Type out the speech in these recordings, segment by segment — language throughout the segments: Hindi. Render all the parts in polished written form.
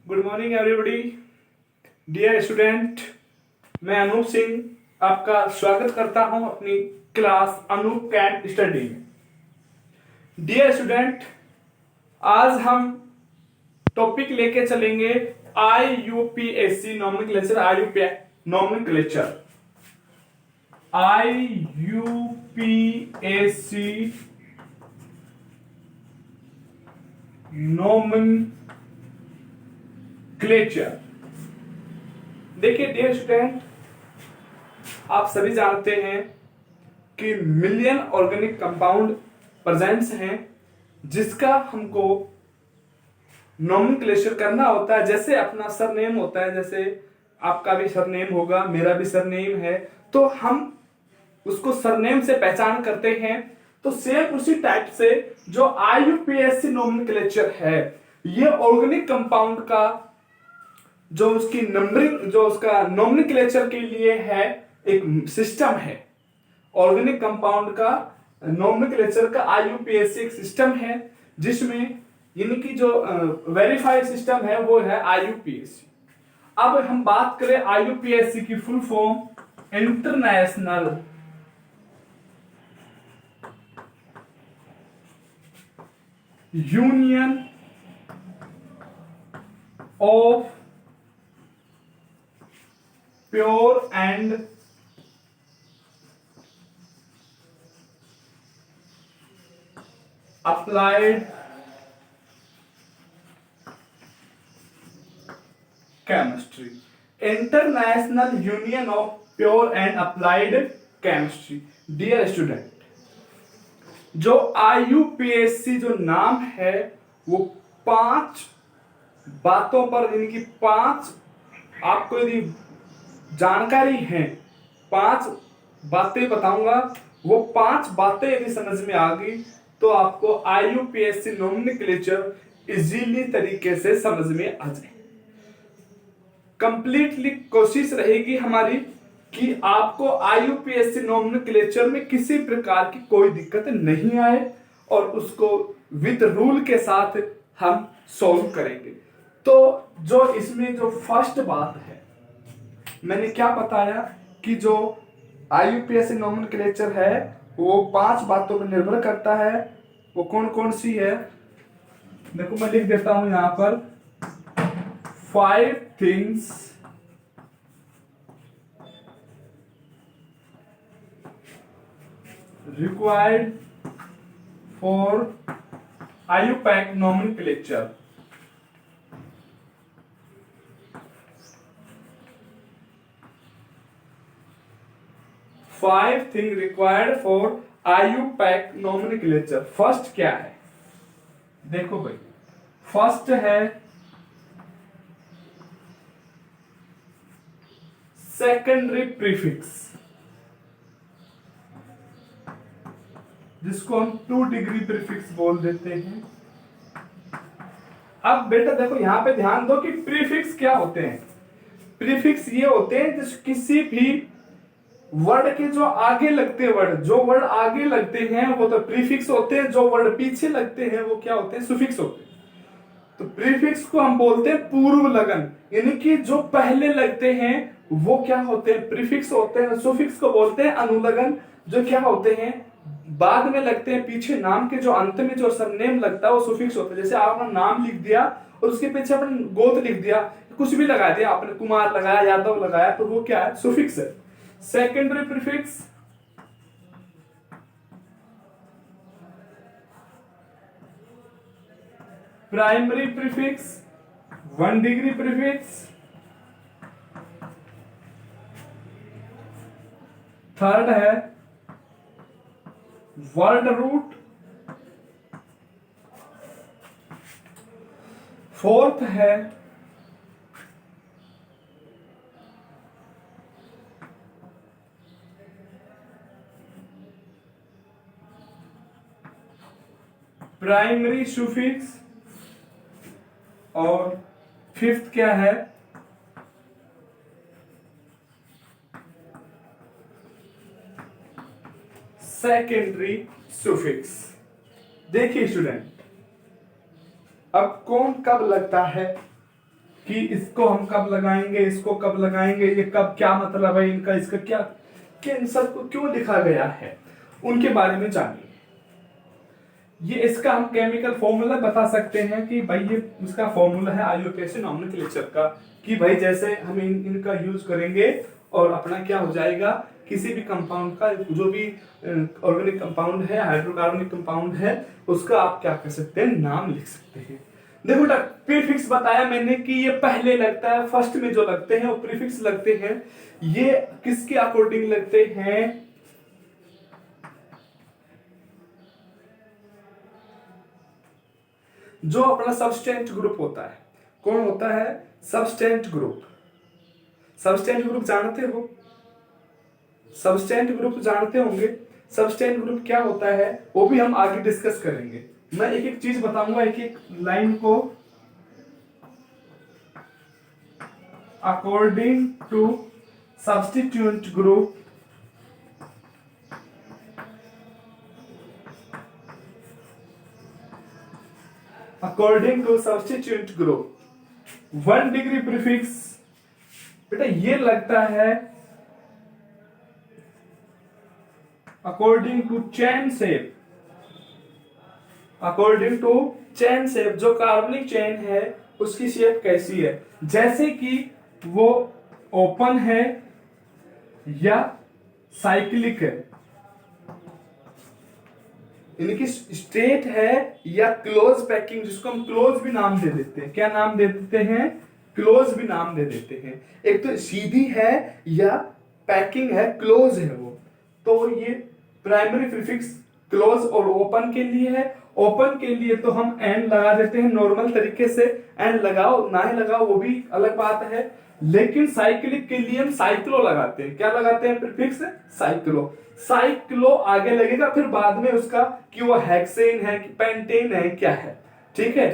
Good morning everybody, dear student. मैं अनूप सिंह आपका स्वागत करता हूं अपनी क्लास अनूप कैन स्टडी में। डियर स्टूडेंट, आज हम टॉपिक लेके चलेंगे IUPAC नॉमेनक्लेचर। IUPAC nomenclature. देखिए डियर स्टूडेंट, आप सभी जानते हैं कि मिलियन ऑर्गेनिक कंपाउंड प्रेजेंट्स हैं जिसका हमको नॉमेनक्लेचर करना होता है। जैसे अपना सरनेम होता है, जैसे आपका भी सरनेम होगा, मेरा भी सरनेम है, तो हम उसको सरनेम से पहचान करते हैं। तो सेम उसी टाइप से जो IUPAC नॉमेनक्लेचर है, ये ऑर्गेनिक कंपाउंड का जो उसकी नंबरिंग, जो उसका नॉमेनक्लेचर के लिए है, एक सिस्टम है। ऑर्गेनिक कंपाउंड का नॉमेनक्लेचर का IUPAC एक सिस्टम है, जिसमें यानी कि जो वेरीफाइड सिस्टम है वो है IUPAC। अब हम बात करें IUPAC की full form, international union of pure and applied chemistry. International union of pure and applied chemistry. Dear student, जो IUPAC जो नाम है वो 5 बातों पर, यानी कि 5 आपको यदि जानकारी है, 5 बातें बताऊंगा, वो 5 बातें यदि समझ में आ गई तो आपको IUPAC नॉमेनक्लेचर इजीली तरीके से समझ में आ जाए। कंप्लीटली कोशिश रहेगी हमारी कि आपको IUPAC नॉमेनक्लेचर में किसी प्रकार की कोई दिक्कत नहीं आए और उसको विद रूल के साथ हम सॉल्व करेंगे। तो जो इसमें जो फर्स्ट बात है, मैंने क्या बताया कि जो IUPAC नॉमेनक्लेचर है वो 5 बातों पर निर्भर करता है। वो कौन कौन सी है, देखो मैं लिख देता हूं यहां पर। 5 things required for IUPAC nomenclature। 5 things required for IUPAC nomenclature। First क्या है, देखो भाई, फर्स्ट है सेकेंडरी प्रीफिक्स, जिसको हम 2 डिग्री प्रीफिक्स बोल देते हैं। अब बेटा देखो यहां पे ध्यान दो कि प्रीफिक्स क्या होते हैं। प्रीफिक्स ये होते हैं जिस किसी भी वर्ड के जो आगे लगते वर्ड, जो वर्ड आगे लगते हैं वो तो प्रीफिक्स होते हैं, जो वर्ड पीछे लगते हैं वो क्या होते हैं, सुफिक्स होते हैं। तो प्रीफिक्स को हम बोलते हैं पूर्व लगन, यानी कि जो पहले लगते हैं वो क्या होते हैं, प्रीफिक्स होते हैं। सुफिक्स को बोलते हैं अनुलगन, जो क्या होते हैं, बाद में लगते हैं। पीछे नाम के जो अंत में जो सरनेम लगता है वो सुफिक्स होता है। जैसे आपने नाम लिख दिया और उसके पीछे आपने गोत्र लिख दिया, कुछ भी लगा दिया आपने, कुमार लगाया, यादव लगाया, तो वो क्या है, सुफिक्स है। Secondary prefix, primary prefix, 1 degree prefix, third है वर्ड रूट, फोर्थ है प्राइमरी सुफिक्स, और फिफ्थ क्या है, सेकेंडरी सुफिक्स। देखिए स्टूडेंट, अब कौन कब लगता है कि इसको हम कब लगाएंगे, इसको कब लगाएंगे, ये कब, क्या मतलब है इनका, इसका क्या, कि इन सबको क्यों लिखा गया है, उनके बारे में जानिए। ये इसका हम केमिकल फॉर्मूला बता सकते हैं कि भाई ये इसका फॉर्मूला है IUPAC नॉमेनक्लेचर का, कि भाई जैसे हम इनका यूज करेंगे और अपना क्या हो जाएगा, किसी भी कंपाउंड का, जो भी ऑर्गेनिक कंपाउंड है, हाइड्रोकार्बनिक कंपाउंड है, उसका आप क्या कर सकते हैं, नाम लिख सकते हैं। देखो बेटा, प्रीफिक्स बताया मैंने कि ये पहले लगता है, फर्स्ट में जो लगते हैं वो प्रीफिक्स लगते हैं। ये किसके अकॉर्डिंग लगते हैं, जो अपना सबस्टेंट ग्रुप होता है। कौन होता है, सबस्टेंट ग्रुप। सबस्टेंट ग्रुप जानते हो, सबस्टेंट ग्रुप जानते होंगे। सबस्टेंट ग्रुप क्या होता है वो भी हम आगे डिस्कस करेंगे। मैं एक एक चीज बताऊंगा, एक एक लाइन को। According to substituent group, according to substituent group 1 degree prefix बेटा ये लगता है according to chain shape. According to chain shape, जो कार्बनिक चेन है उसकी शेप कैसी है, जैसे कि वो ओपन है या साइक्लिक है, इनकी स्ट्रेट है या क्लोज पैकिंग, जिसको हम क्लोज भी नाम दे देते हैं। क्या नाम दे देते हैं, क्लोज भी नाम दे देते हैं। एक तो सीधी है या पैकिंग है, क्लोज है वो। तो ये प्राइमरी प्रीफिक्स क्लोज और ओपन के लिए है। ओपन के लिए तो हम एन लगा देते हैं नॉर्मल तरीके से, एन लगाओ ना ही लगाओ वो भी अलग बात है। लेकिन साइक्लिक के लिए हम साइक्लो लगाते हैं। क्या लगाते हैं प्रीफिक्स, साइक्लो। साइक्लो आगे लगेगा फिर बाद में उसका कि वो हेक्सेन है कि पेंटेन है क्या है, ठीक है।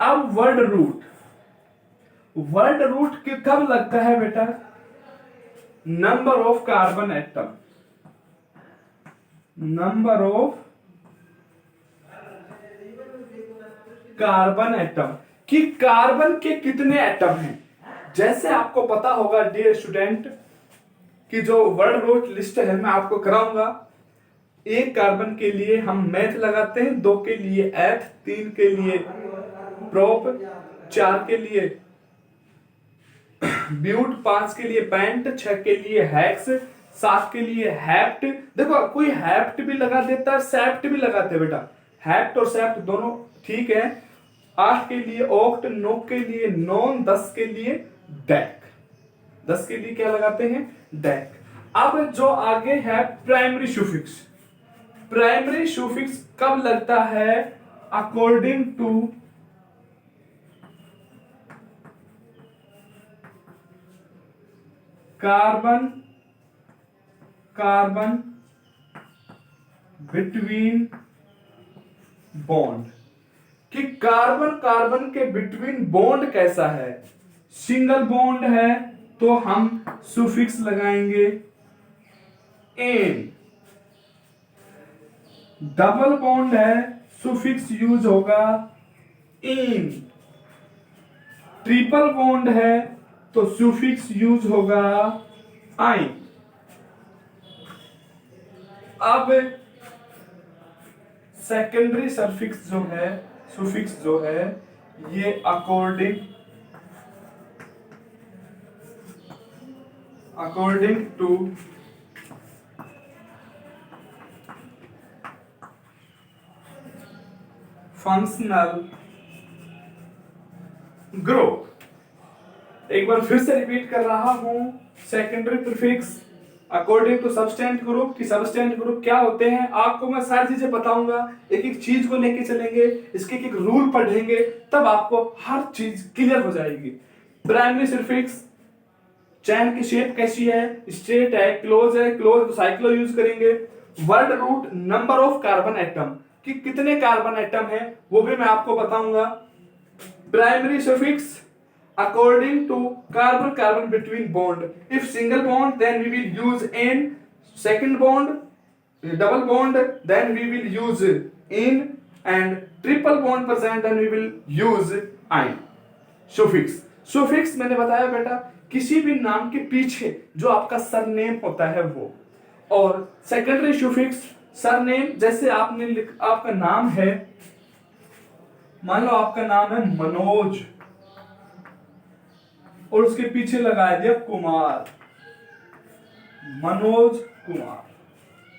अब वर्ड रूट, वर्ड रूट कब लगता है बेटा, number of carbon atom, number of carbon atom, कि कार्बन के कितने एटम हैं। जैसे आपको पता होगा डियर स्टूडेंट कि जो वर्ड रूट लिस्ट है मैं आपको कराऊंगा। एक कार्बन के लिए हम मैथ लगाते हैं, 2 के लिए एथ, 3 के लिए प्रोप, 4 के लिए ब्यूट, 5 के लिए पेंट, 6 के लिए हेक्स, 7 के लिए हेप्ट। देखो कोई हेप्ट भी लगा देता है, सेप्ट भी लगाते हैं बेटा, हेप्ट और सेप्ट दोनों ठीक है। 8 के लिए ऑक्ट, 9 के लिए नॉन, 10 के लिए डेक। 10 के लिए क्या लगाते हैं, डेक। अब जो आगे है प्राइमरी सुफिक्स, प्राइमरी सुफिक्स कब लगता है, according to carbon, carbon between bond, कि कार्बन कार्बन के बिटवीन बॉन्ड कैसा है। सिंगल बॉन्ड है तो हम सुफिक्स लगाएंगे एन, डबल बॉन्ड है सुफिक्स यूज होगा इन, ट्रिपल बॉन्ड है तो सुफिक्स यूज होगा आइन। अब सेकेंडरी सफिक्स जो है, सुफिक्स जो है, ये अकॉर्डिंग टू फंक्शनल ग्रुप। एक बार फिर से रिपीट कर रहा हूं, secondary prefix according to substituent group, कि सबस्टेंट ग्रुप क्या होते हैं। आपको मैं सारी चीजें बताऊंगा, एक एक चीज को लेके चलेंगे, इसके एक रूल पढ़ेंगे, तब आपको हर चीज क्लियर हो जाएगी। प्राइमरी प्रीफिक्स, चैन की शेप कैसी है, स्ट्रेट है, क्लोज है, क्लोज तो साइक्लो यूज करेंगे। Word root, number of carbon atom, कि कितने कार्बन एटम है वो भी मैं आपको बताऊंगा। Primary suffix according to carbon carbon between bond, if single bond then we will use n, second bond double bond then we will use in, and triple bond present then we will use ein suffix। Suffix मैंने बताया बेटा किसी भी नाम के पीछे जो आपका सरनेम होता है वो, और सेकेंडरी सुफिक्स सरनेम, जैसे आपका नाम है, मान लो आपका नाम है मनोज और उसके पीछे लगा दिया कुमार, मनोज कुमार,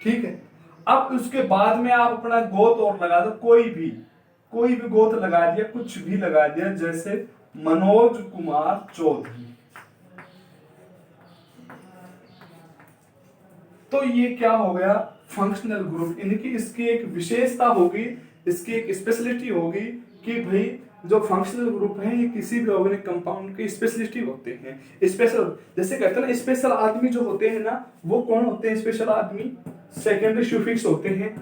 ठीक है। अब उसके बाद में आप अपना गोत्र और लगा दो, कोई भी गोत्र लगा दिया, कुछ भी लगा दिया, जैसे मनोज कुमार चौधरी। तो ये क्या हो गया, फंक्शनल ग्रुप। इनकी इसकी एक विशेषता होगी, इसकी एक स्पेशलिटी होगी कि भाई जो फंक्शनल ग्रुप है ये किसी भी ऑर्गेनिक कंपाउंड की स्पेशलिटी होते हैं। स्पेशल, जैसे कहते हैं ना स्पेशल आदमी जो होते हैं ना, वो कौन होते हैं स्पेशल आदमी, सेकेंडरी सुफिक्स होते हैं।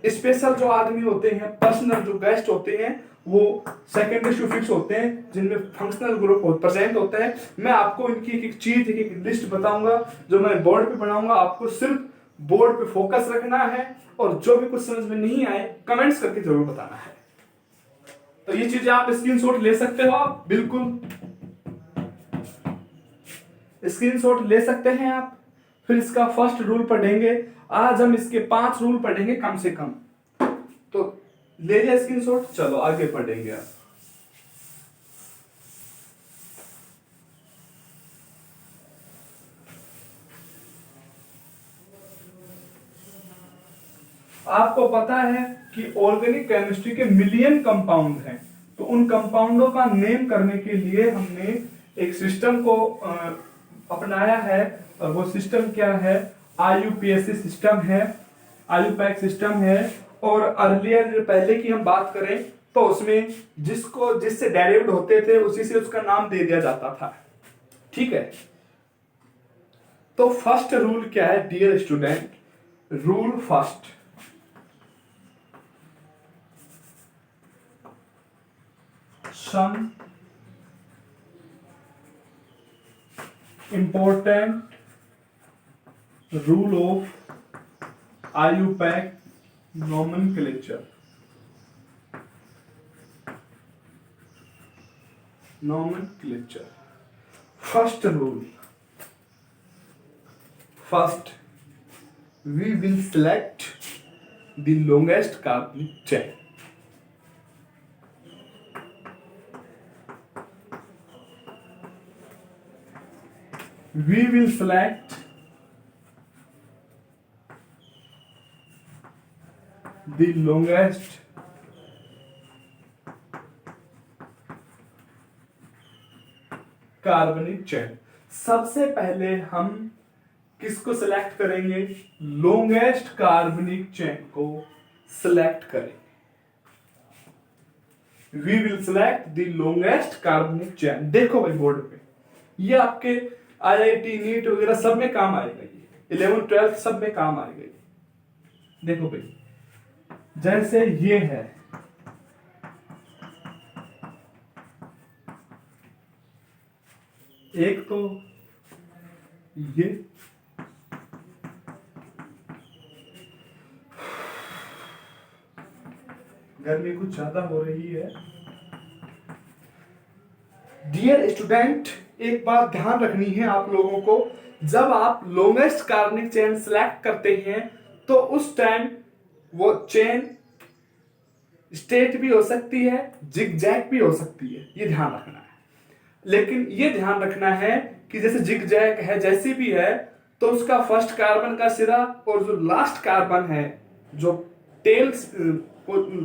स्पेशल जो आदमी होते हैं, पर्सनल जो गेस्ट होते हैं, वो सेकेंडरी सुफिक्स होते हैं जिनमें फंक्शनल ग्रुप प्रेजेंट होता है। मैं आपको इनकी एक चीज, एक लिस्ट बताऊंगा जो मैं बोर्ड पे बनाऊंगा, आपको सिर्फ बोर्ड पे फोकस रखना है और जो भी कुछ समझ में नहीं आए कमेंट्स करके जरूर बताना है। तो ये चीजें आप स्क्रीनशॉट ले सकते हो, आप बिल्कुल स्क्रीनशॉट ले सकते हैं आप। फिर इसका फर्स्ट रूल पढ़ेंगे, आज हम इसके 5 रूल पढ़ेंगे कम से कम, तो ले लिया स्क्रीनशॉट, चलो आगे पढ़ेंगे आप। आपको पता है कि ऑर्गेनिक केमिस्ट्री के मिलियन कंपाउंड हैं, तो उन कंपाउंडों का नेम करने के लिए हमने एक सिस्टम को अपनाया है, और वो सिस्टम क्या है, IUPAC सिस्टम है, IUPAC सिस्टम है। और अर्लियर पहले की हम बात करें तो उसमें जिससे डेरिव्ड होते थे उसी से उसका नाम दे दिया जाता था, ठीक है। तो फर्स्ट रूल क्या है dear student, rule first, some important rule of IUPAC nomenclature. First rule. First, we will select the longest carbonic chain. We will select the longest कार्बनिक चेन। सबसे पहले हम किसको सिलेक्ट करेंगे, लॉन्गेस्ट कार्बनिक चेन को सिलेक्ट करेंगे। We will select the longest कार्बनिक चेन। देखो भाई बोर्ड पे, ये आपके IIT नीट वगैरह सब में काम आएगा, ये 11th 12th सब में काम आएगा ये। देखो भाई जैसे ये है, एक तो ये, गर्मी कुछ ज्यादा हो रही है। डियर स्टूडेंट, एक बात ध्यान रखनी है आप लोगों को, जब आप लॉन्गेस्ट कार्बनिक चेन सिलेक्ट करते हैं तो उस टाइम वो चेन स्ट्रेट भी हो सकती है, जिगजैग भी हो सकती है, ये ध्यान रखना है। लेकिन ये ध्यान रखना है कि जैसे जिगजैग है, जैसी भी है, तो उसका फर्स्ट कार्बन का सिरा और जो लास्ट कार्बन है, जो टेल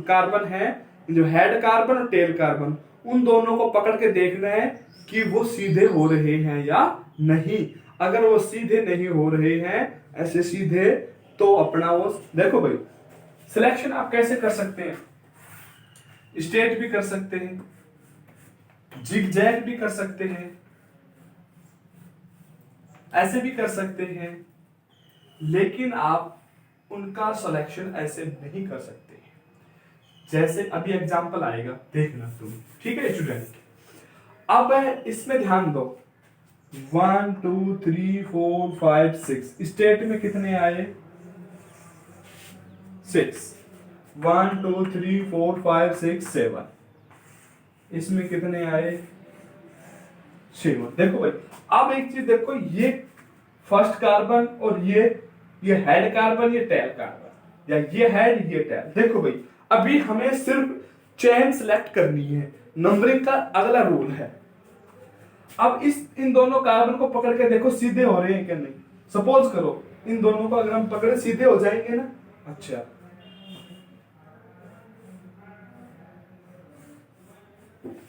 कार्बन है, जो हेड कार्बन और टेल कार्बन, उन दोनों को पकड़ के देखना है कि वो सीधे हो रहे हैं या नहीं। अगर वो सीधे नहीं हो रहे हैं ऐसे सीधे, तो अपना वो देखो भाई, सिलेक्शन आप कैसे कर सकते हैं, स्ट्रेट भी कर सकते हैं, जिगजैग भी कर सकते हैं, ऐसे भी कर सकते हैं, लेकिन आप उनका सिलेक्शन ऐसे नहीं कर सकते। जैसे अभी एग्जांपल आएगा, देखना तुम, ठीक है स्टूडेंट। अब इसमें ध्यान दो, 1 2 3 4 5 6 स्टेट में कितने आए, 6, 1 2 3 4 5 6 7, इसमें कितने आए, सेम। देखो भाई, अब एक चीज देखो, ये फर्स्ट कार्बन और ये हेड कार्बन, ये टेल कार्बन, या ये हेड ये टेल। देखो भाई, अभी हमें सिर्फ चेन सिलेक्ट करनी है, नंबरिंग का अगला रूल है। अब इन दोनों कार्बन को पकड़ के देखो सीधे हो रहे हैं क्या नहीं। सपोज करो इन दोनों को अगर हम पकड़े सीधे हो जाएंगे ना। अच्छा,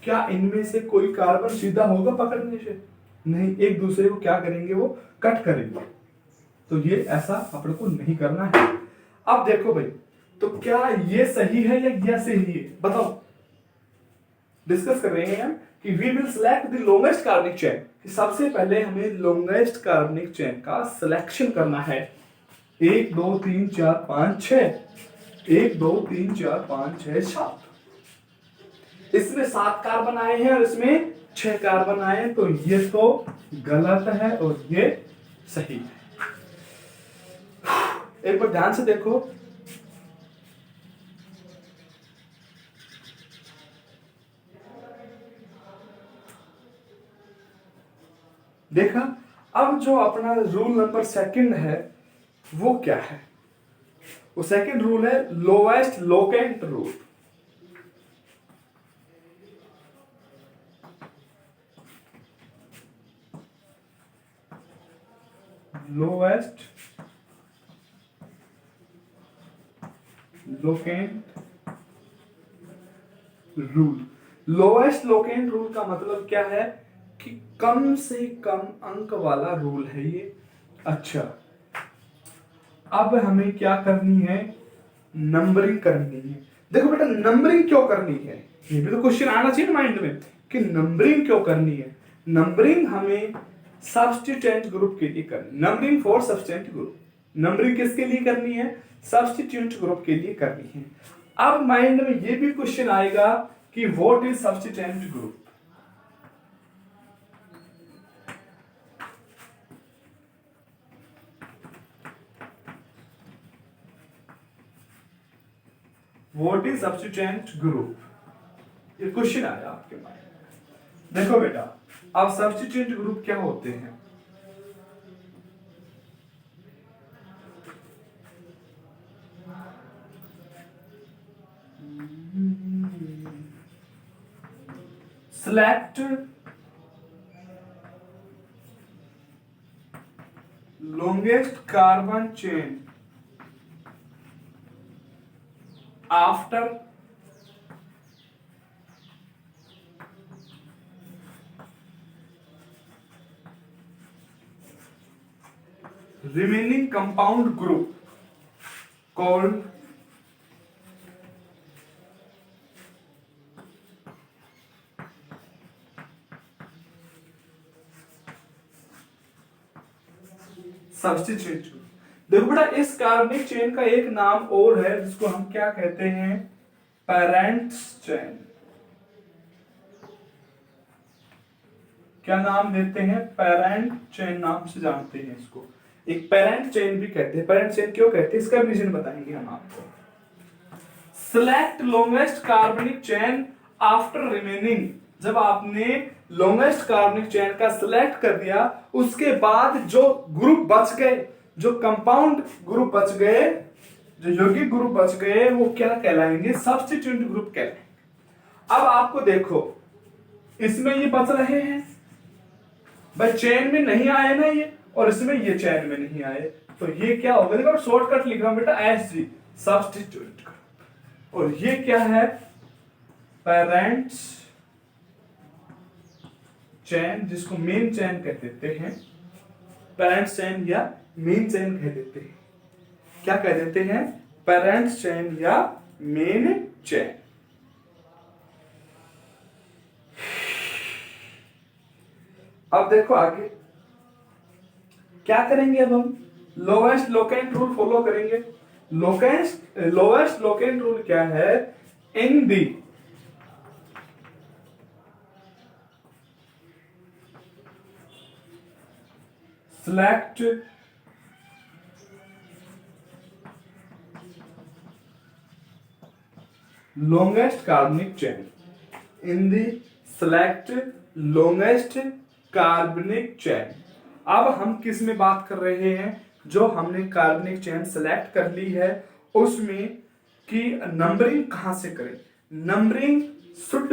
क्या इनमें से कोई कार्बन सीधा होगा पकड़ने से? नहीं, एक दूसरे को क्या करेंगे, वो कट करेंगे। तो ये ऐसा अपने को नहीं करना है। अब देखो भाई, तो क्या ये सही है या ये सही है, बताओ। डिस्कस कर रहे हैं हम कि we will select the longest कार्बनिक चेन। सबसे पहले हमें लॉन्गेस्ट कार्बनिक चेन का सिलेक्शन करना है। 1 2 3 4 5 6, 1 2 3 4 5 6 7। इसमें 7 कार्बन आए हैं और इसमें 6 कार्बन आए हैं, तो ये तो गलत है और ये सही है। एक बार ध्यान से देखो, देखा। अब जो अपना रूल नंबर सेकंड है वो क्या है? वो सेकंड रूल है lowest locant rule. Lowest locant rule. Lowest locant rule का मतलब क्या है कि कम से कम अंक वाला रूल है ये। अच्छा, अब हमें क्या करनी है, नंबरिंग करनी है। देखो बेटा, नंबरिंग क्यों करनी है, ये भी तो क्वेश्चन आना चाहिए माइंड में कि नंबरिंग क्यों करनी है। नंबरिंग हमें सब्स्टिट्यूएंट ग्रुप के लिए करनी, numbering for substituent group. Numbering किसके लिए करनी है? सब्स्टिट्यूएंट ग्रुप के लिए करनी है। अब माइंड में ये भी क्वेश्चन आएगा कि what is substituent group. What is substituent group, ये क्वेश्चन आया आपके माइंड में। देखो बेटा, अब सब्स्टिट्यूएंट ग्रुप क्या होते हैं? select longest carbon chain after remaining compound group called substituent. देखो बेटा, इस कार्बनिक चेन का एक नाम और है जिसको हम क्या कहते हैं? Parents chain. क्या नाम देते हैं? पेरेंट चेन नाम से जानते हैं इसको। एक पेरेंट चेन भी कहते हैं। पेरेंट चेन क्यों कहते हैं, इसका रीजन बताएंगे हम आपको। सिलेक्ट लॉन्गेस्ट कार्बनिक चेन आफ्टर रिमेनिंग। जब आपने लॉन्गेस्ट कार्बनिक चेन का सिलेक्ट कर दिया, उसके बाद जो ग्रुप बच गए, जो कंपाउंड ग्रुप बच गए, जो यौगिक ग्रुप बच गए, वो क्या कहलाएंगे? सब्स्टिट्यूएंट ग्रुप कहलाएंगे। अब आपको देखो, इसमें ये बच रहे हैं भाई, चेन में नहीं आए ना ये, और इसमें ये चेन में नहीं आए, तो ये क्या होगा? देखो शॉर्टकट लिख रहा हूं बेटा, एसजी, सब्स्टिट्यूएंट ग्रुप। और ये क्या है? पेरेंट्स चेन, जिसको मेन चेन कह देते हैं। पेरेंट्स चेन या मेन चेन कह देते हैं। क्या कह देते हैं? पेरेंट्स चेन या मेन चेन। अब देखो आगे क्या करेंगे। अब हम लोएस्ट लोकेंट रूल फॉलो करेंगे। लोएस्ट लोकेंट रूल क्या है? इन दी select longest carbonic chain, in the select longest कार्बनिक चेन। अब हम किस में बात कर रहे हैं, जो हमने कार्बनिक चेन सेलेक्ट कर ली है उसमें कि नंबरिंग कहां से करें। Numbering should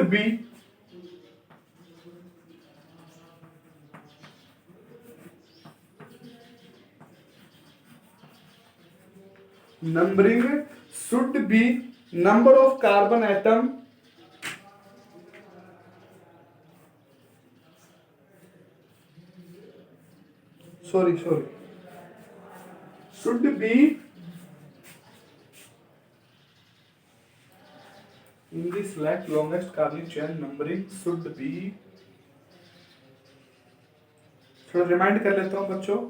be number of carbon atom should be in the select longest carbonic chain numbering should be, थोड़ा रिमाइंड कर लेता हूं बच्चों।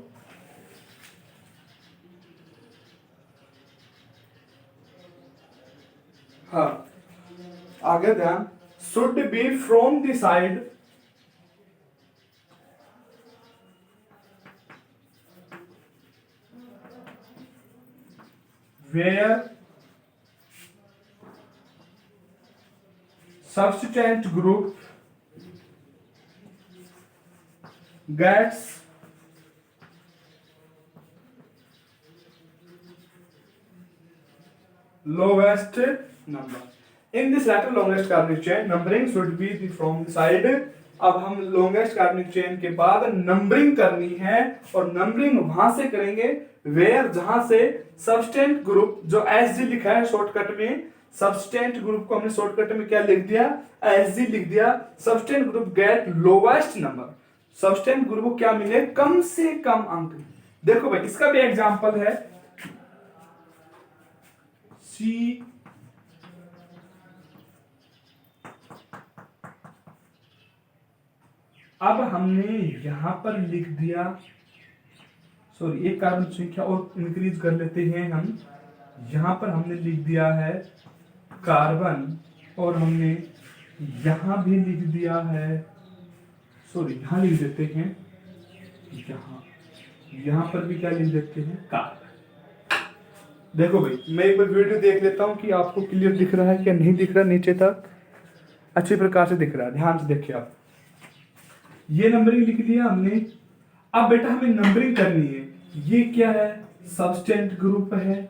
हाँ, आगे ध्यान, should be from the side where substituent group gets lowest number. In this latter longest carbonic chain, numbering should be from the side. अब हम longest carbonic chain के बाद नंबरिंग करनी है और नंबरिंग वहां से करेंगे वेयर, जहां से सबस्टेंट ग्रुप, जो Sg लिखा है शॉर्टकट में, सबस्टेंट ग्रुप को हमने शॉर्टकट में क्या लिख दिया, Sg लिख दिया। Substituent group get lowest number, substituent group को क्या मिले, कम से कम अंक। देखो भाई इसका भी एग्जांपल है सी, अब हमने यहां पर लिख दिया, सॉरी एक कार्बन संख्या और इंक्रीज कर लेते हैं हम। यहां पर हमने लिख दिया है कार्बन और हमने यहां भी लिख दिया है, सॉरी यहां लिख देते हैं, यहां पर भी क्या लिख देते हैं, कार्बन। देखो भाई मैं एक बार वीडियो देख लेता हूं कि आपको क्लियर दिख रहा है क्या नहीं दिख रहा, नीचे तक अच्छी प्रकार से दिख रहा है, ध्यान से देखिए आप। ये नंबरिंग लिख लिया हमने। अब बेटा हमें नंबरिंग करनी है, ये क्या है, सबस्टेंट ग्रुप है,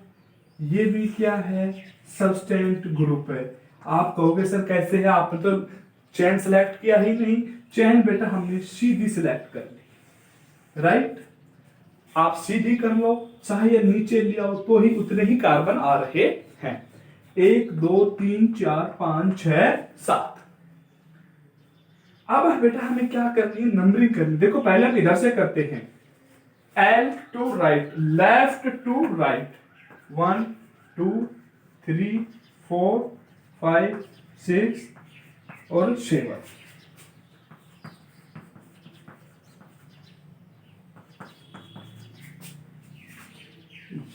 ये भी क्या है, सबस्टेंट ग्रुप है। आप कहोगे सर कैसे है, आपने तो चेन सेलेक्ट किया ही नहीं। चेन बेटा हमने सीधी सिलेक्ट कर ली, राइट। आप सीधी कर लो चाहे नीचे ले आओ तो ही उतने ही कार्बन आ रहे हैं। 1 2 3 4 5 6 7। अब बेटा हमें क्या करनी है, नंबरिंग करनी। देखो पहले हम इधर से करते हैं, L to right, left to right, 1 2 3 4 5 6 और 7।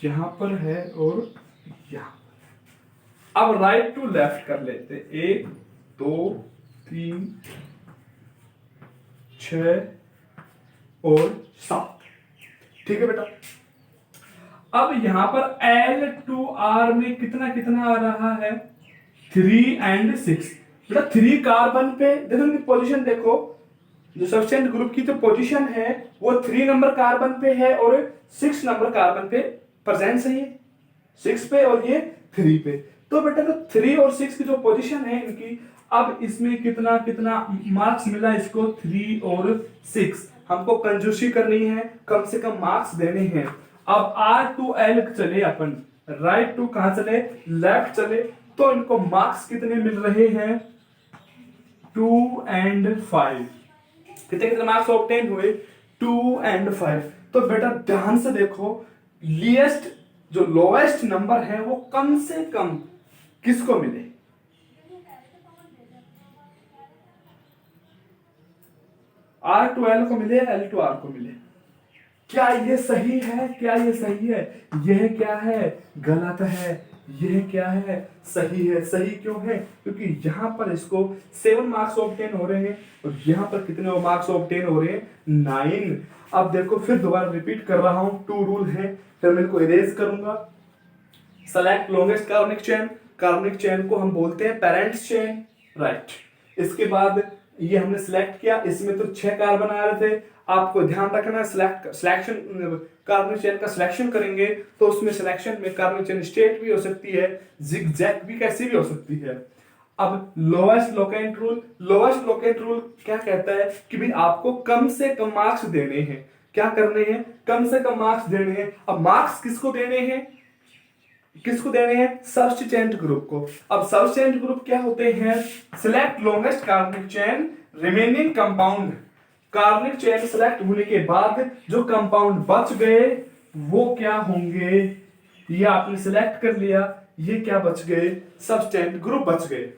यहां पर है और यहां। अब राइट टू लेफ्ट कर लेते, 1 2 3 6 और 7। ठीक है बेटा। अब यहां पर L टू R में कितना कितना आ रहा है, 3 और 6। बेटा 3 कार्बन पे देखो पोजीशन, देखो जो सबस्टेंट ग्रुप की जो पोजीशन है वो 3 नंबर कार्बन पे है और 6 नंबर कार्बन पे प्रेजेंट सही है, 6 पे और ये 3 पे। तो बेटा तो 3 और 6 की जो पोजीशन है इनकी, अब इसमें कितना कितना मार्क्स मिला इसको, 3 और 6। हमको कंजूसी करनी है, कम से कम मार्क्स देने हैं। अब R टू L चले अपन, राइट टू कहां चले, लेफ्ट चले, तो इनको मार्क्स कितने मिल रहे हैं, 2 और 5। कितने कितने मार्क्स ऑब्टेन हुए, 2 और 5। तो बेटा ध्यान से देखो, लीस्ट जो लोएस्ट नंबर है वो कम से कम किसको मिले, R टू L को मिले, L टू R को मिले। क्या ये सही है, क्या ये सही है, यह क्या है, गलत है, यह क्या है, सही है। सही क्यों है, क्योंकि यहां पर इसको 7 मार्क्स ऑब्टेन हो रहे हैं और यहां पर कितने मार्क्स ऑब्टेन हो रहे हैं, 9। अब देखो फिर दोबारा रिपीट कर रहा हूं, 2 रूल है, फिर मैं इनको इरेज करूंगा। सेलेक्ट लॉन्गेस्ट कार्बनिक चेन, कार्बनिक चेन को हम बोलते हैं पेरेंट्स चेन, राइट। इसके बाद ये हमने सिलेक्ट किया, इसमें तो 6 कार्बन आ रहे थे। आपको ध्यान रखना है सिलेक्शन कार्बनिक चेन का सिलेक्शन करेंगे तो उसमें सिलेक्शन में कार्बनिक चेन स्ट्रेट भी हो सकती है, जिगजैग भी कैसी भी हो सकती है। अब लोएस्ट लोकेंट रूल क्या कहता है कि भाई आपको कम से कम मार्क्स देने हैं। क्या करने हैं? कम से कम मार्क्स देने हैं। अब मार्क्स किसको देने हैं? सब्स्टिट्यूएंट ग्रुप को। अब सब्स्टिट्यूएंट ग्रुप क्या होते हैं? सिलेक्ट लॉन्गेस्ट कार्बनिक चेन रिमेनिंग कंपाउंड। कार्बनिक चेन सिलेक्ट होने के बाद जो कंपाउंड बच गए वो क्या होंगे? ये आपने सिलेक्ट कर लिया, ये क्या बच गए? सब्स्टिट्यूएंट ग्रुप बच गए।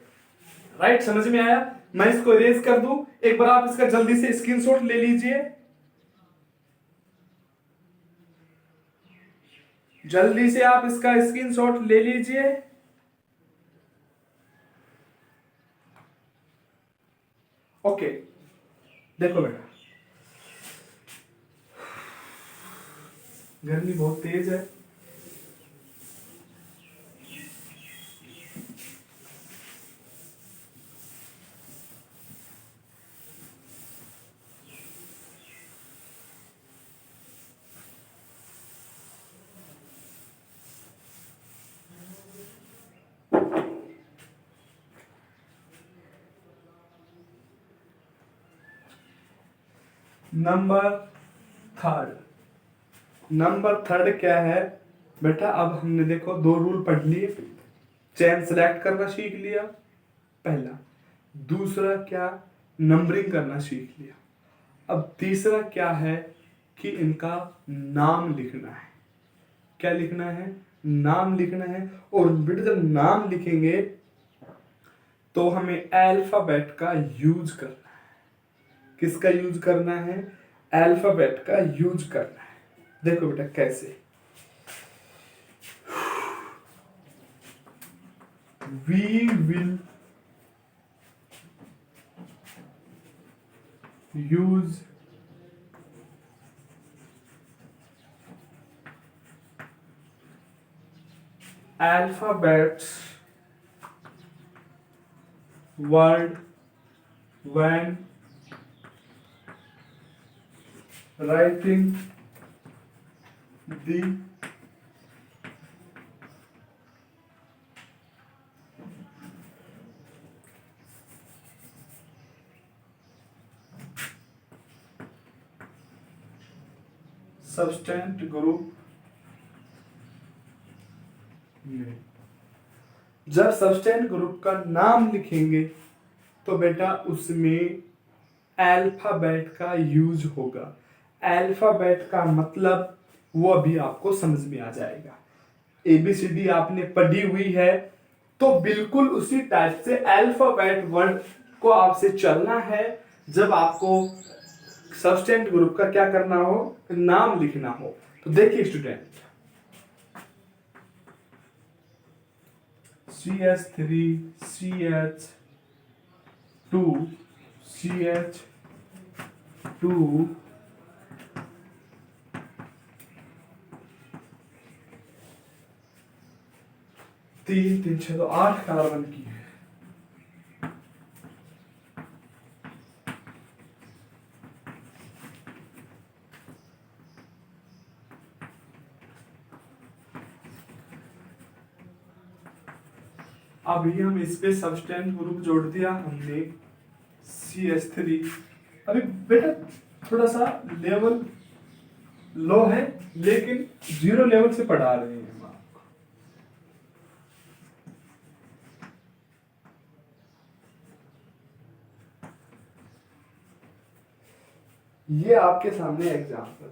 राइट, समझ में आया? मैं इसको इरेज कर दूं, एक बार आप इसका जल्दी से स्क्रीनशॉट ले लीजिए। जल्दी से आप इसका स्क्रीनशॉट ले लीजिए। ओके, देखो बेटा, गर्मी बहुत तेज है। नंबर थर्ड क्या है बेटा? अब हमने देखो 2 रूल पढ़ लिए, चेन सिलेक्ट करना सीख लिया पहला, दूसरा क्या? नंबरिंग करना सीख लिया। अब तीसरा क्या है कि इनका नाम लिखना है। क्या लिखना है? नाम लिखना है। और बेटा जब नाम लिखेंगे तो हमें अल्फाबेट का यूज करना है। किसका यूज करना है? अल्फाबेट का यूज करना है। देखो बेटा कैसे, we will use alphabets word when writing the substantive group में। जब सब्सटेंट ग्रुप का नाम लिखेंगे तो बेटा उसमें अल्फाबेट का यूज होगा। अल्फाबेट का मतलब वो अभी आपको समझ में आ जाएगा। एबीसीडी आपने पढ़ी हुई है तो बिल्कुल उसी टाइप से अल्फाबेट वर्ड को आपसे चलना है। जब आपको सब्सटेंट ग्रुप का क्या करना हो? नाम लिखना हो। तो देखिए स्टूडेंट, CH3 CH2 CH2 3 3 6 तो 8 कार्बन की है। अब ये हम इस पे सब्सटेंट ग्रुप जोड़ दिया हमने CH3। अभी बेटा थोड़ा सा लेवल लो है लेकिन 0 लेवल से पढ़ा रहे हैं हम आपको। ये आपके सामने एग्जाम्पल है,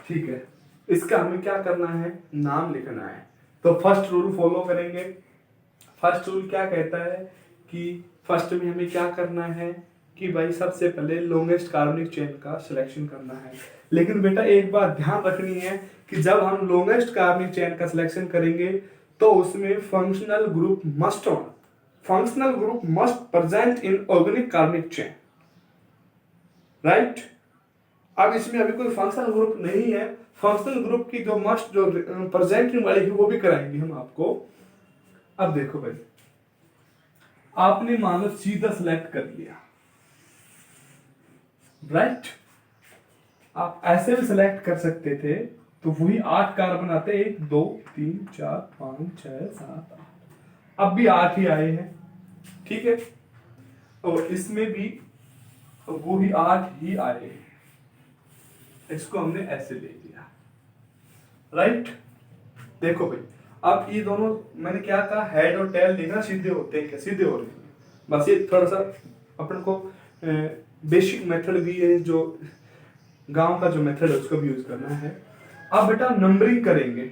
ठीक है। इसका हमें क्या करना है? नाम लिखना है। तो फर्स्ट रूल फॉलो करेंगे। फर्स्ट रूल क्या कहता है कि फर्स्ट में हमें क्या करना है कि भाई सबसे पहले लॉन्गेस्ट कार्बनिक चेन का सिलेक्शन करना है। लेकिन बेटा एक बात ध्यान रखनी है कि जब हम लॉन्गेस्ट कार्बनिक चेन का सिलेक्शन करेंगे तो उसमें फंक्शनल ग्रुप मस्ट होना। Functional group must present in organic कार्बनिक चेन, राइट। अब इसमें अभी कोई फंक्शनल ग्रुप नहीं है। फंक्शनल ग्रुप की जो मस्ट जो प्रेजेंटिंग वाली है वो भी कराएंगे हम आपको। अब देखो भाई, आपने मान लो सीधा सिलेक्ट कर लिया, राइट। आप ऐसे भी सिलेक्ट कर सकते थे तो वही 8 कार्बन आते, 1 2 3 4 5 6 7 8, अब भी 8 ही आए हैं, ठीक है। और इसमें भी वो ही 8 ही आए हैं, इसको हमने ऐसे ले लिया, राइट। देखो भाई, अब ये दोनों मैंने क्या कहा, हेड और टेल देखना सीधे होते हैं, क्या सीधे हो रहे हैं, बस ये थोड़ा सा अपन को बेसिक मेथड भी है, जो गांव का जो मेथड है उसको भी यूज करना है। अब बेटा नंबरिंग करेंगे,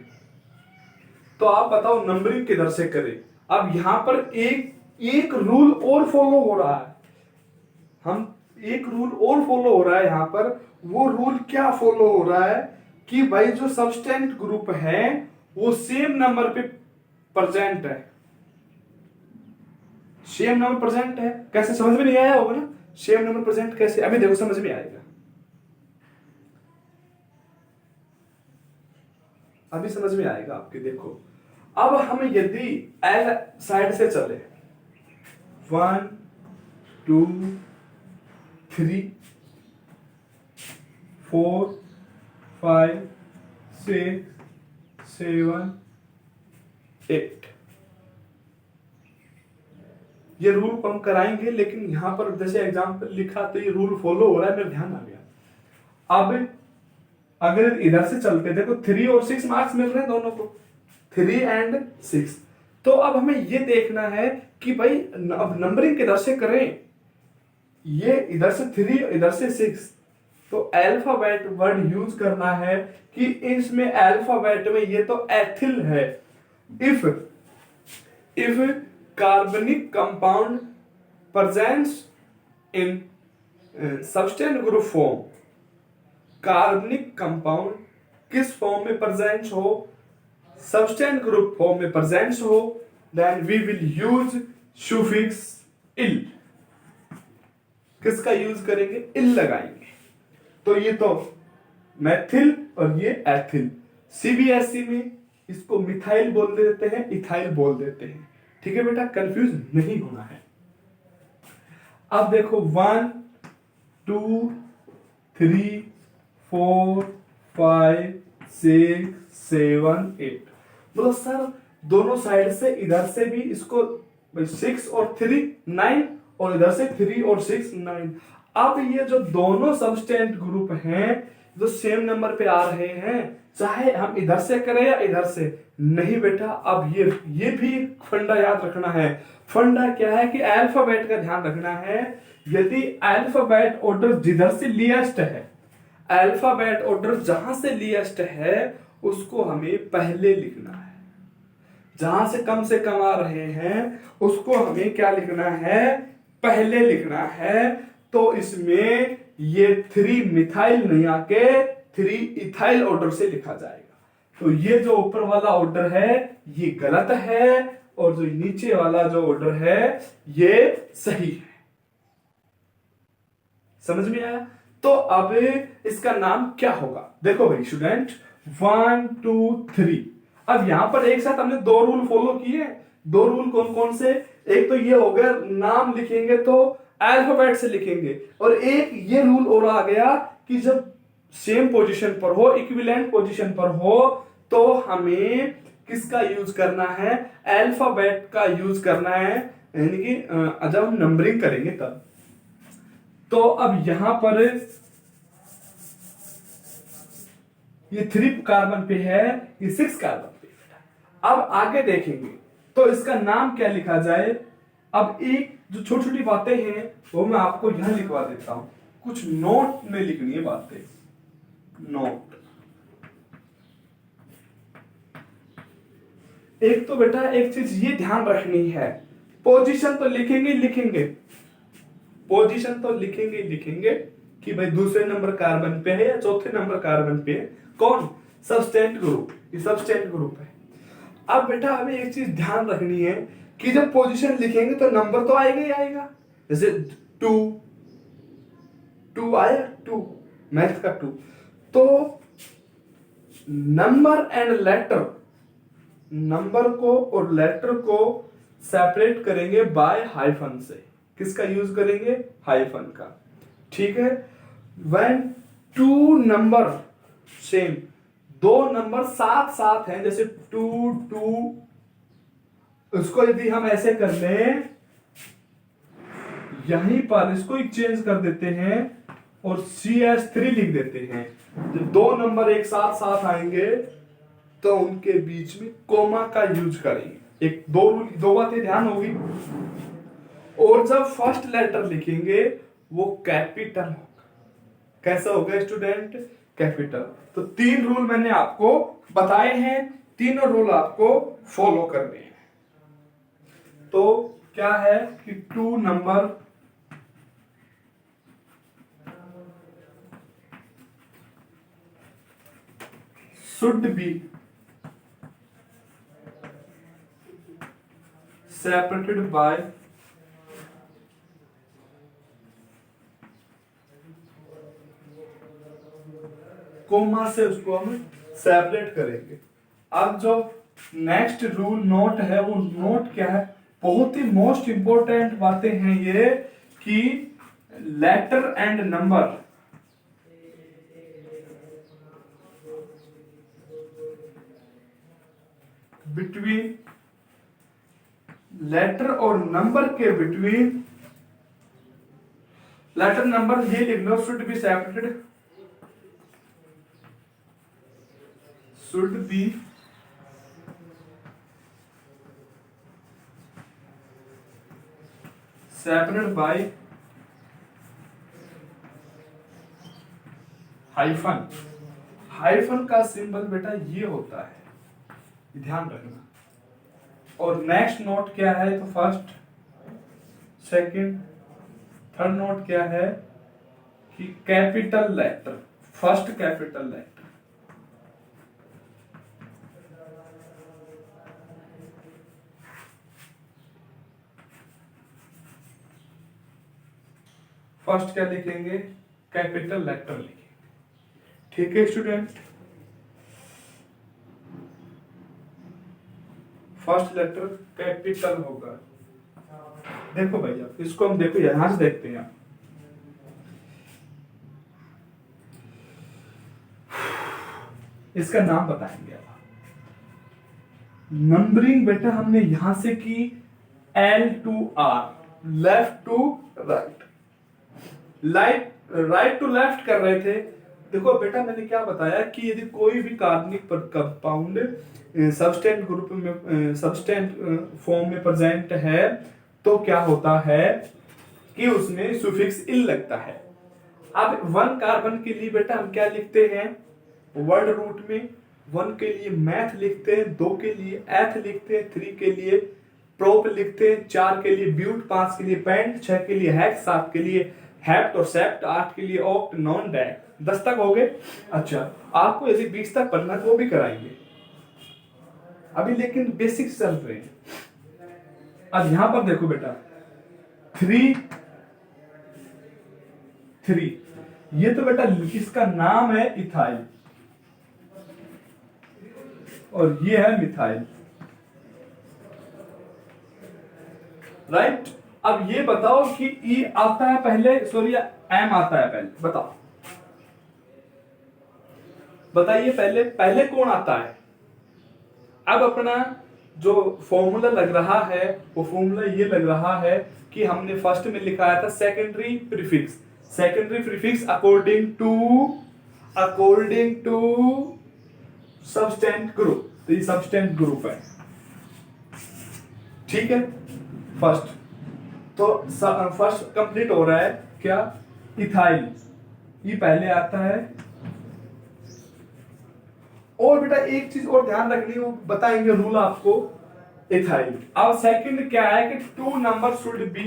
तो आप बताओ नंबरिंग किधर से करें। अब यहां पर एक रूल और फॉलो हो रहा है, हम एक रूल और फॉलो हो रहा है यहां पर। वो रूल क्या फॉलो हो रहा है कि भाई जो सब्सटेंट ग्रुप है वो सेम नंबर पे प्रेजेंट है, सेम नंबर प्रेजेंट है। कैसे, समझ में नहीं आया होगा ना, सेम नंबर प्रेजेंट कैसे, अभी देखो समझ में आएगा, अभी समझ में आएगा आपके। देखो अब हम यदि एल साइड से चले, 1 2 3 4 5 6 7 8, ये रूल को हम कराएंगे, लेकिन यहां पर जैसे एग्जाम्पल लिखा तो ये रूल फॉलो हो रहा है, मेरे ध्यान आ गया। अब अगर इधर से चलते, देखो 3 और 6 मार्क्स मिल रहे हैं दोनों को, 3 एंड 6। तो अब हमें ये देखना है कि भाई अब नंबरिंग किधर से करें, ये इधर से 3 इधर से 6, तो अल्फाबेट वर्ड यूज करना है कि इसमें अल्फाबेट में ये तो एथिल है। इफ कार्बनिक compound presents in substituent group form, कार्बनिक कंपाउंड किस फॉर्म में प्रेजेंट हो, सब्सटेंट ग्रुप फॉर्म में प्रेजेंट हो, then we will use suffix yl. किसका यूज करेंगे, इल लगाएंगे। तो ये तो मैथिल और ये एथिल, सीबीएसई में इसको मिथाइल बोल देते हैं, इथाइल बोल देते हैं, ठीक है बेटा, कंफ्यूज नहीं होना है। अब देखो 1 2 3 4 5 6 7 8, मतलब सर दोनों साइड से, इधर से भी इसको 6 और 3 9, और इधर से 3 और 6 9। अब ये जो दोनों सबस्टेंट ग्रुप हैं जो सेम नंबर पे आ रहे हैं, चाहे हम इधर से करें या इधर से, नहीं बेटा। अब ये भी फंडा याद रखना है। फंडा क्या है कि अल्फाबेट का ध्यान रखना है। यदि अल्फाबेट ऑर्डर जिधर से लिएस्ट है, अल्फाबेट ऑर्डर जहां से लिएस्ट है उसको हमें पहले लिखना है, जहां से कम आ रहे हैं उसको हमें क्या लिखना है, पहले लिखना है। तो इसमें ये 3 मिथाइल नहीं आके 3 इथाइल ऑर्डर से लिखा जाएगा। तो ये जो ऊपर वाला ऑर्डर है ये गलत है, और जो नीचे वाला जो ऑर्डर है ये सही है। समझ में आया? तो अब इसका नाम क्या होगा, देखो भाई स्टूडेंट, 1 2 3। अब यहां पर एक साथ हमने 2 रूल फॉलो किए। 2 रूल कौन कौन से, एक तो ये हो गया नाम लिखेंगे तो अल्फाबेट से लिखेंगे, और एक ये रूल और आ गया कि जब सेम पोजीशन पर हो, इक्विवेलेंट पोजीशन पर हो, तो हमें किसका यूज करना है, अल्फाबेट का यूज करना है, यानी कि जब हम नंबरिंग करेंगे तब। तो अब यहां पर ये 3 कार्बन पे है, ये 6 कार्बन पे। अब आगे देखेंगे तो इसका नाम क्या लिखा जाए। अब एक जो छोटी छोटी बातें हैं वो मैं आपको यहां लिखवा देता हूं, कुछ नोट में लिखनी है बातें, नोट। एक तो बेटा एक चीज ये ध्यान रखनी है, पोजीशन तो लिखेंगे, पोजीशन तो लिखेंगे कि भाई दूसरे नंबर कार्बन पे है या चौथे नंबर कार्बन पे है, कौन, सबस्टेंट ग्रुप, ये सबस्टेंट ग्रुप है। अब बेटा हमें एक चीज ध्यान रखनी है कि जब पोजीशन लिखेंगे तो नंबर तो आएगा ही आएगा, जैसे 2 आया, 2 मैथ का 2। तो नंबर एंड लेटर, नंबर को और लेटर को सेपरेट करेंगे बाय हाइफन से। किसका यूज करेंगे, हाइफन का, ठीक है। व्हेन टू नंबर सेम, दो नंबर साथ साथ हैं, जैसे 2 2, उसको यदि हम ऐसे कर लें, यहीं पर इसको एक चेंज कर देते हैं और CS3 लिख देते हैं। जब दो नंबर एक साथ साथ आएंगे तो उनके बीच में कोमा का यूज करेंगे। एक दो बातें ध्यान होगी। और जब फर्स्ट लेटर लिखेंगे वो कैपिटल होगा। कैसा होगा स्टूडेंट? कैपिटल। तो 3 रूल मैंने आपको बताए हैं, तीनों रूल आपको फॉलो करने हैं। तो क्या है कि 2 number should be separated by comma से, उसको हम सेपरेट करेंगे। अब जो नेक्स्ट रूल नोट है, वो नोट क्या है? बहुत ही मोस्ट इंपॉर्टेंट बातें हैं ये, कि letter and number between, letter और नंबर के बिटवीन, लेटर नंबर ये लिख लो, should be separated, should be separated by hyphen. Hyphen का सिंबल बेटा ये होता है, ध्यान रखना। और नेक्स्ट नोट क्या है? तो फर्स्ट, सेकंड, थर्ड नोट क्या है कि capital letter, first capital letter, first क्या लिखेंगे? कैपिटल लेटर लिखेंगे। ठीक है स्टूडेंट? फर्स्ट लेटर कैपिटल होगा। देखो भैया, इसको हम देखो यहां से देखते हैं। इसका नाम बताएंगे अब। नंबरिंग बेटा हमने यहां से की L to R, left to right, right to left कर रहे थे। देखो बेटा मैंने क्या बताया कि यदि कोई भी कार्बनिक कंपाउंड सबस्टेंट ग्रुप में, सबस्टेंट फॉर्म में प्रेजेंट है, तो क्या होता है कि उसमें सुफिक्स इल लगता है। अब 1 कार्बन के लिए बेटा हम क्या लिखते हैं? वर्ड रूट में 1 के लिए मैथ लिखते हैं, 2 के लिए एथ लिखते हैं, 3 के लिए प्रोप लिखते हैं, 4 के लिए ब्यूट, 5 के लिए पेंट, 6 के लिए हैक्स, 7 के लिए हेप्ट और सेप्ट, 8 के लिए ऑक्ट, नॉन डैक। 10 तक हो गए। अच्छा, आपको यदि 20 तक पढ़ना तो वो भी कराएंगे अभी, लेकिन बेसिक्स चल रहे हैं। अब यहां पर देखो बेटा, 3 3, ये तो बेटा इसका नाम है इथाइल और ये है मिथाइल, राइट। अब ये बताओ कि ई आता है पहले, सॉरी एम आता है पहले, बताओ, बताइए पहले पहले कौन आता है? अब अपना जो फॉर्मूला लग रहा है वो फॉर्मूला ये लग रहा है कि हमने फर्स्ट में लिखाया था secondary prefix. Secondary prefix according to substituent group, तो ये सबस्टेंट ग्रुप है। ठीक है, फर्स्ट तो फर्स्ट कंप्लीट हो रहा है क्या? इथाइल, ये पहले आता है। और बेटा एक चीज और ध्यान रखनी, वो बताएंगे रूल आपको इथाइल। अब सेकंड क्या है कि 2 नंबर शुड बी,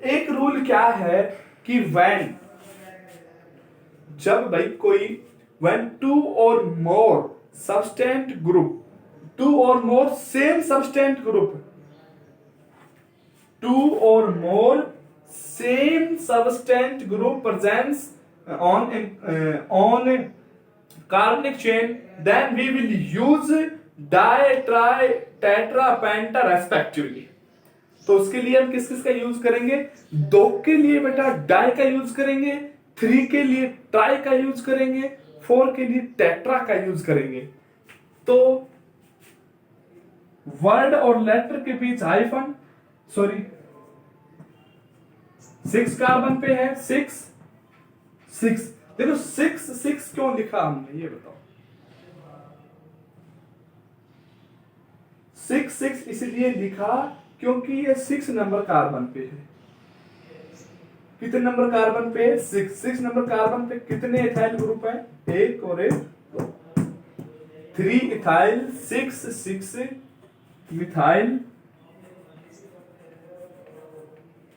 एक रूल क्या है कि व्हेन, जब भाई कोई व्हेन 2 और मोर सबस्टेंट ग्रुप, 2 और more same substituent group, 2 or more same substance group presents on carbonic chain, then we will use di, tri, tetra, penta respectively। तो उसके लिए हम किस किस का यूज करेंगे? 2 के लिए बेटा डाई का यूज करेंगे, 3 के लिए ट्राई का यूज करेंगे, 4 के लिए टेट्रा का यूज करेंगे। तो वर्ड और लेटर के बीच हाइफन, सॉरी 6 कार्बन पे है, 6 6। देखो 6 6 क्यों लिखा हमने, ये बताओ। 6 6 इसलिए लिखा क्योंकि ये 6 नंबर कार्बन पे है। कितने नंबर कार्बन पे है? 6 6 नंबर कार्बन पे कितने इथाइल ग्रुप है? एक और एक 3 इथाइल 6 6 मिथाइल।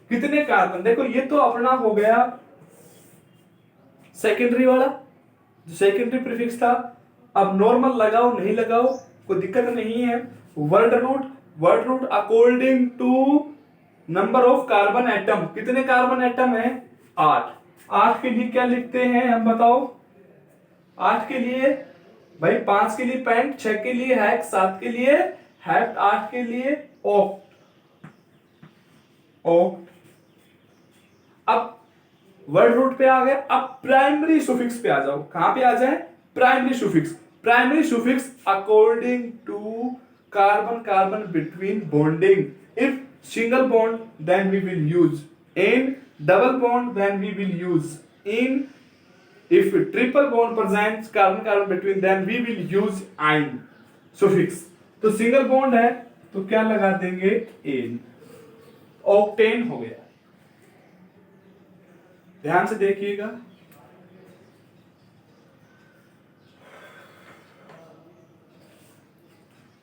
कितने कार्बन? देखो ये तो अपना हो गया सेकेंडरी वाला, जो सेकेंडरी प्रीफिक्स था। अब नॉर्मल लगाओ नहीं लगाओ कोई दिक्कत नहीं है। Word root according to number of carbon atom. कितने कार्बन एटम है? 8। 8 के लिए क्या लिखते हैं हम बताओ? 8 के लिए भाई 5 के लिए पेंट, 6 के लिए हैक, 7 के लिए हैप्ट, 8 के लिए ऑक्ट। अब वर्ड रूट पे आ गए, अब प्राइमरी सुफिक्स पे आ जाओ। कहां पे आ जाए? Primary suffix. Primary suffix according to carbon carbon between bonding. If single bond then we will use ane, double bond then we will use ene, if triple bond presents carbon carbon between then we will use yne suffix. तो सिंगल बॉन्ड है तो क्या लगा देंगे? एन। ऑक्टेन हो गया। ध्यान से देखिएगा,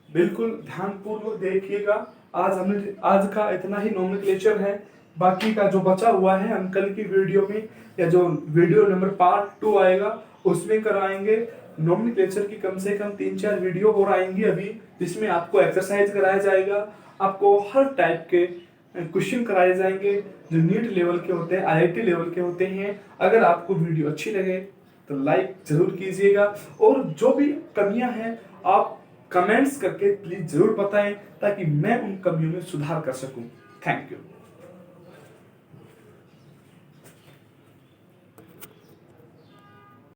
बिल्कुल ध्यानपूर्वक देखिएगा। आज का इतना ही नोमेनक्लेचर है। बाकी का जो बचा हुआ है हम कल की वीडियो में, या जो वीडियो नंबर पार्ट 2 आएगा उसमें कराएंगे। नोमेनक्लेचर की कम से कम 3-4 वीडियो और आएंगी अभी, जिसमें आपको एक्सरसाइज कराया जाएगा, आपको हर टाइप के क्वेश्चन कराए जाएंगे जो नीट लेवल के होते हैं, आईआईटी लेवल के होते हैं। अगर आपको वीडियो अच्छी लगे तो लाइक जरूर कीजिएगा, और जो भी कमियां हैं आप कमेंट्स करके प्लीज जरूर बताएं, ताकि मैं उन कमियों में सुधार कर सकूं। Thank you.